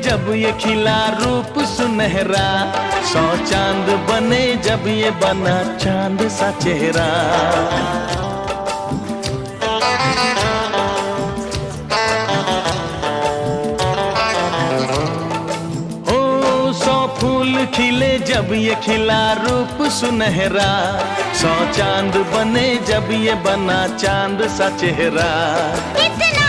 जब ये खिला रूप सुनहरा, 100 चांद बने जब ये बना चांद सा चेहरा। ओ 100 फूल खिले जब ये खिला रूप सुनहरा, 100 चांद बने जब ये बना चांद सा चेहरा। इतना